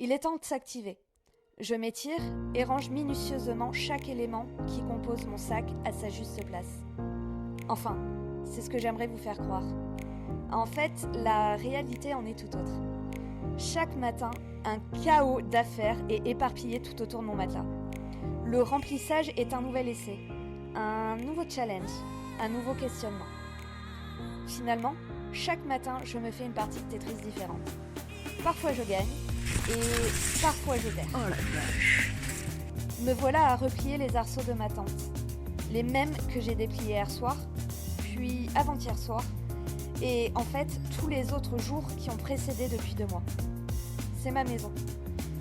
Il est temps de s'activer. Je m'étire et range minutieusement chaque élément qui compose mon sac à sa juste place. Enfin, c'est ce que j'aimerais vous faire croire. En fait, la réalité en est tout autre. Chaque matin, un chaos d'affaires est éparpillé tout autour de mon matelas. Le remplissage est un nouvel essai, un nouveau challenge, un nouveau questionnement. Finalement, chaque matin, je me fais une partie de Tetris différente. Parfois je gagne, et parfois je perds. Oh la vache. Me voilà à replier les arceaux de ma tante. Les mêmes que j'ai dépliés hier soir, puis avant-hier soir, et en fait tous les autres jours qui ont précédé depuis 2 mois. C'est ma maison.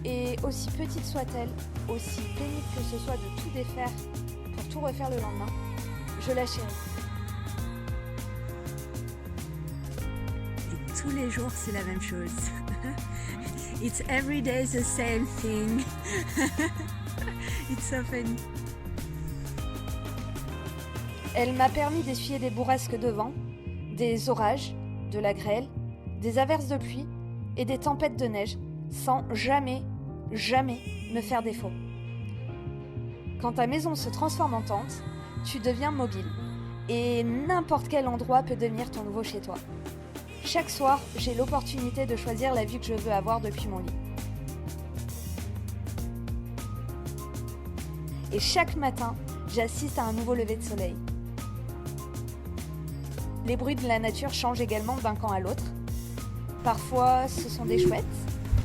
Et aussi petite soit-elle, aussi pénible que ce soit de tout défaire pour tout refaire le lendemain, je la chéris. Et tous les jours, c'est la même chose. It's every day the same thing. It's so funny. Elle m'a permis d'essuyer des bourrasques de vent, des orages, de la grêle, des averses de pluie et des tempêtes de neige, sans jamais me faire défaut. Quand ta maison se transforme en tente, tu deviens mobile, et n'importe quel endroit peut devenir ton nouveau chez toi. Chaque soir, j'ai l'opportunité de choisir la vue que je veux avoir depuis mon lit. Et chaque matin, j'assiste à un nouveau lever de soleil. Les bruits de la nature changent également d'un camp à l'autre. Parfois, ce sont des chouettes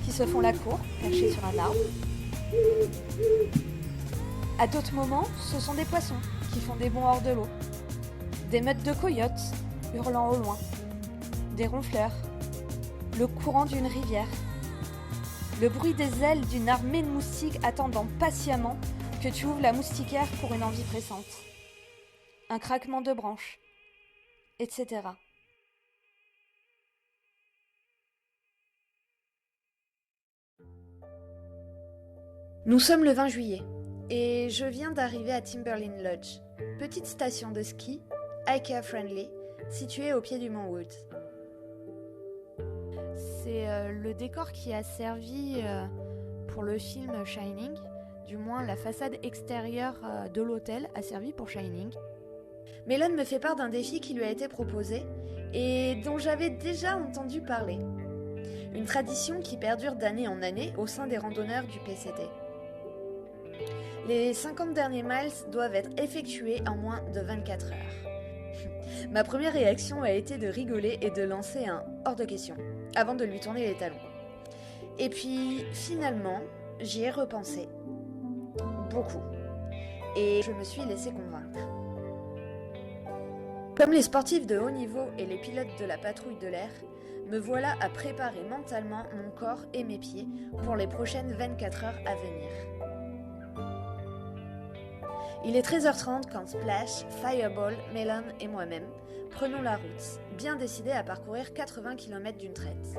qui se font la cour, perchées sur un arbre. À d'autres moments, ce sont des poissons qui font des bonds hors de l'eau. Des meutes de coyotes hurlant au loin. Des ronfleurs. Le courant d'une rivière. Le bruit des ailes d'une armée de moustiques attendant patiemment que tu ouvres la moustiquaire pour une envie pressante. Un craquement de branches, etc. Nous sommes le 20 juillet et je viens d'arriver à Timberline Lodge, petite station de ski, hiker friendly, située au pied du mont Woods. C'est le décor qui a servi pour le film Shining, du moins la façade extérieure de l'hôtel a servi pour Shining. Melon me fait part d'un défi qui lui a été proposé et dont j'avais déjà entendu parler. Une tradition qui perdure d'année en année au sein des randonneurs du PCT. Les 50 derniers miles doivent être effectués en moins de 24 heures. Ma première réaction a été de rigoler et de lancer un hors de question, avant de lui tourner les talons. Et puis, finalement, j'y ai repensé. Beaucoup. Et je me suis laissé convaincre. Comme les sportifs de haut niveau et les pilotes de la patrouille de l'air, me voilà à préparer mentalement mon corps et mes pieds pour les prochaines 24 heures à venir. Il est 13h30 quand Splash, Fireball, Melon et moi-même prenons la route, bien décidés à parcourir 80 km d'une traite.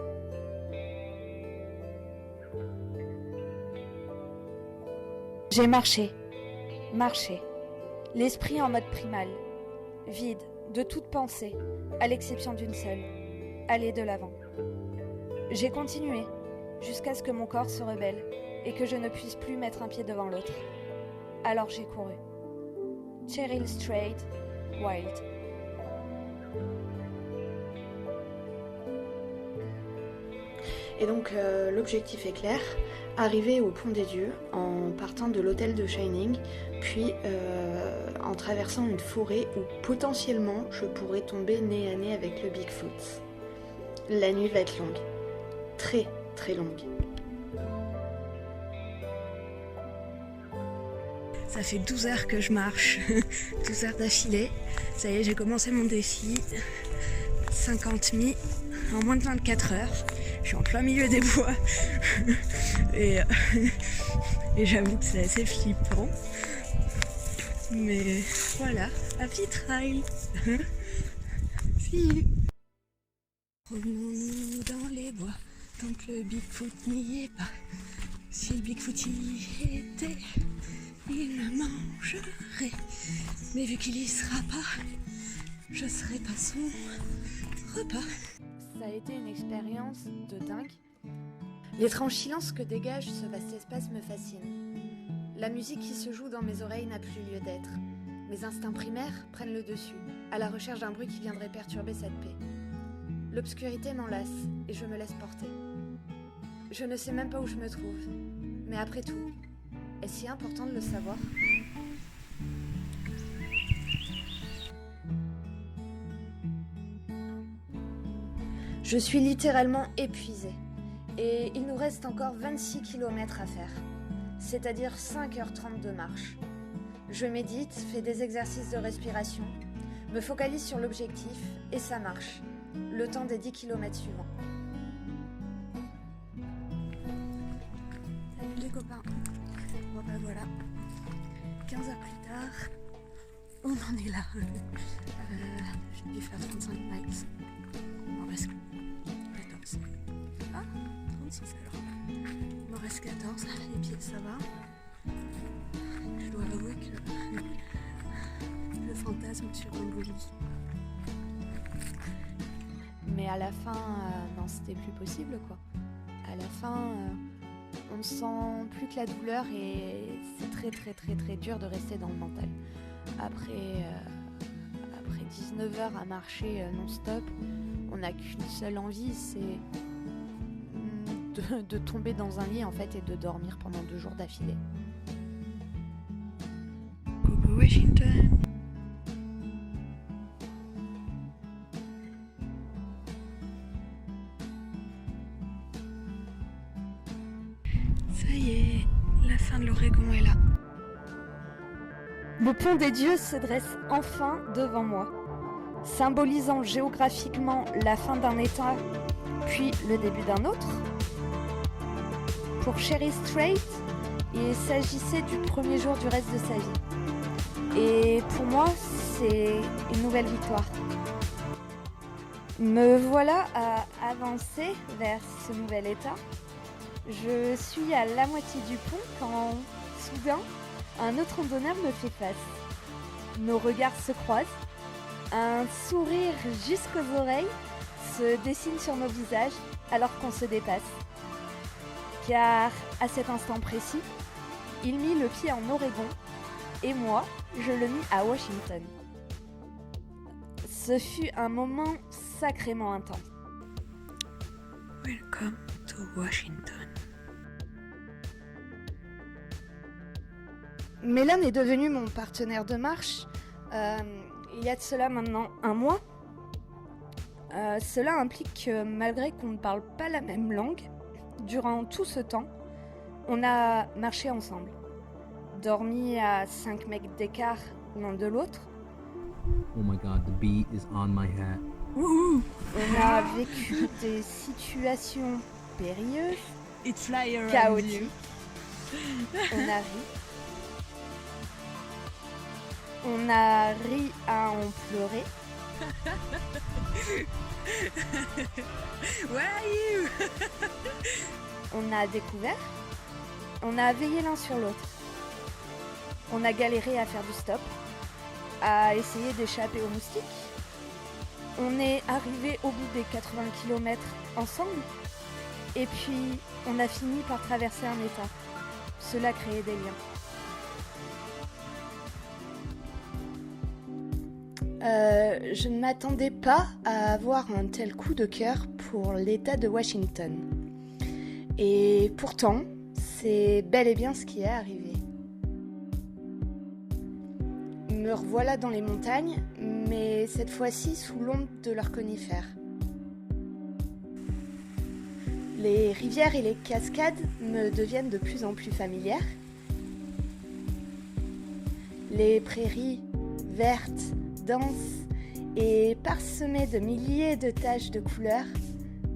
J'ai marché, l'esprit en mode primal, vide de toute pensée, à l'exception d'une seule, aller de l'avant. J'ai continué, jusqu'à ce que mon corps se rebelle et que je ne puisse plus mettre un pied devant l'autre. Alors j'ai couru. Cheryl Strayed, Wild. Et donc l'objectif est clair, arriver au Pont des Dieux en partant de l'hôtel de Shining, puis en traversant une forêt où potentiellement je pourrais tomber nez à nez avec le Bigfoot. La nuit va être longue, très très longue. Ça fait 12 heures que je marche, 12 heures d'affilée. Ça y est, j'ai commencé mon défi. 50 mi en moins de 24 heures. Je suis en plein milieu des bois. et j'avoue que c'est assez flippant. Mais voilà, happy trail. See you. Promenons-nous dans les bois, tant que le Bigfoot n'y est pas. Si le Bigfoot y était, il me mangerait. Mais vu qu'il y sera pas, je serai pas son repas. Ça a été une expérience de dingue. L'étrange silence que dégage ce vaste espace me fascine. La musique qui se joue dans mes oreilles n'a plus lieu d'être. Mes instincts primaires prennent le dessus, à la recherche d'un bruit qui viendrait perturber cette paix. L'obscurité m'enlace et je me laisse porter. Je ne sais même pas où je me trouve, mais après tout, est-ce si important de le savoir ? Je suis littéralement épuisée et il nous reste encore 26 km à faire, c'est-à-dire 5h30 de marche. Je médite, fais des exercices de respiration, me focalise sur l'objectif et ça marche, le temps des 10 km suivants. Salut les copains. Bon ben voilà, 15 heures plus tard, on en est là. J'ai dû faire 35 miles. Il m'en reste 14. Ah, 36 alors. Il m'en reste 14, les pieds ça va. Je dois avouer que le fantasme sur un bouli. Mais à la fin, non, c'était plus possible quoi. À la fin, on ne sent plus que la douleur et c'est très très très très dur de rester dans le mental. Après 19 heures à marcher non-stop, on n'a qu'une seule envie, c'est de tomber dans un lit en fait et de dormir pendant 2 jours d'affilée. Coucou Washington. Ça y est, la fin de l'Oregon est là. Le pont des dieux se dresse enfin devant moi, symbolisant géographiquement la fin d'un état, puis le début d'un autre. Pour Sherry Strait, il s'agissait du premier jour du reste de sa vie. Et pour moi, c'est une nouvelle victoire. Me voilà à avancer vers ce nouvel état. Je suis à la moitié du pont quand, soudain, un autre randonneur me fait face. Nos regards se croisent. Un sourire jusqu'aux oreilles se dessine sur nos visages alors qu'on se dépasse. Car à cet instant précis, il mit le pied en Oregon et moi, je le mis à Washington. Ce fut un moment sacrément intense. Welcome to Washington. Mélan est devenu mon partenaire de marche il y a de cela maintenant 1 mois. Cela implique que malgré qu'on ne parle pas la même langue, durant tout ce temps, on a marché ensemble, dormi à 5 mètres d'écart l'un de l'autre. Oh my god, the bee is on my hat. Woohoo! On a vécu des situations périlleuses, It's fly around chaotiques. you. On a ri à en pleurer. Where are you? On a découvert. On a veillé l'un sur l'autre. On a galéré à faire du stop, à essayer d'échapper aux moustiques. On est arrivé au bout des 80 km ensemble. Et puis, on a fini par traverser un état. Cela créait des liens. Je ne m'attendais pas à avoir un tel coup de cœur pour l'État de Washington. Et pourtant, c'est bel et bien ce qui est arrivé. Me revoilà dans les montagnes, mais cette fois-ci sous l'ombre de leurs conifères. Les rivières et les cascades me deviennent de plus en plus familières. Les prairies vertes, denses et parsemées de milliers de taches de couleurs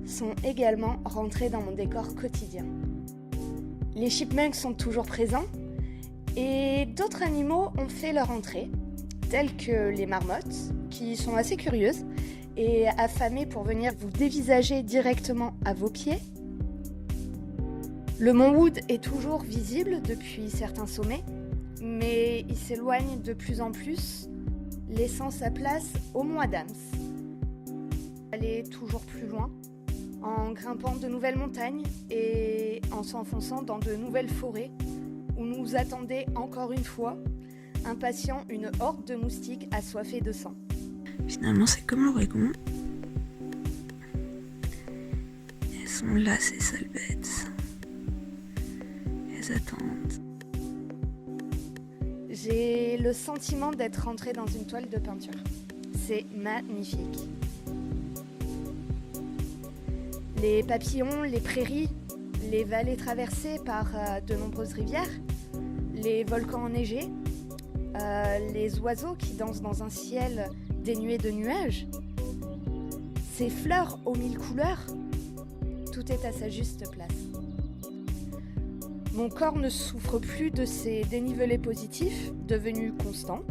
sont également rentrées dans mon décor quotidien. Les chipmunks sont toujours présents et d'autres animaux ont fait leur entrée, tels que les marmottes, qui sont assez curieuses et affamées pour venir vous dévisager directement à vos pieds. Le mont Wood est toujours visible depuis certains sommets, mais il s'éloigne de plus en plus, laissant sa place au mont Adams. Aller toujours plus loin, en grimpant de nouvelles montagnes et en s'enfonçant dans de nouvelles forêts où nous attendait encore une fois, impatient, une horde de moustiques assoiffés de sang. Finalement, c'est comme l'Oregon. Elles sont là, ces sales bêtes. Elles attendent. J'ai le sentiment d'être rentrée dans une toile de peinture. C'est magnifique. Les papillons, les prairies, les vallées traversées par de nombreuses rivières, les volcans enneigés, les oiseaux qui dansent dans un ciel dénué de nuages, ces fleurs aux 1000 couleurs, tout est à sa juste place. Mon corps ne souffre plus de ces dénivelés positifs, devenus constants,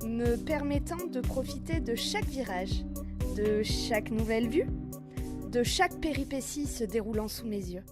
me permettant de profiter de chaque virage, de chaque nouvelle vue, de chaque péripétie se déroulant sous mes yeux.